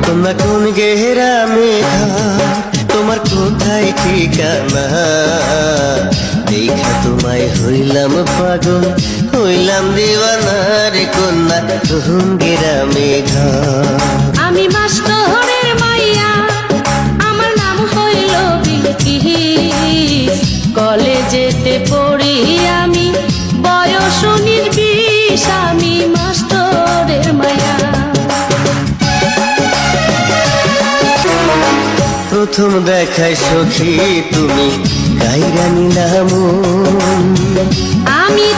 তোমরা কোন গেরামে ঘর, তোমার কোথায় ঠিকানা? দেখা তোমায় হইলাম পাগল, হইলাম দিওয়ানার কন্যা। কোন গেরামে ঘর? আমি মাস্টরের মাইয়া, আমার নাম হইল বিলকিস। কলেজেতে পড়ি আমি, বয়স 19-20, আমি মাস্টরের মাইয়া। প্রথম দেখায় সখী তুমি কাইরা নিলাম, আমি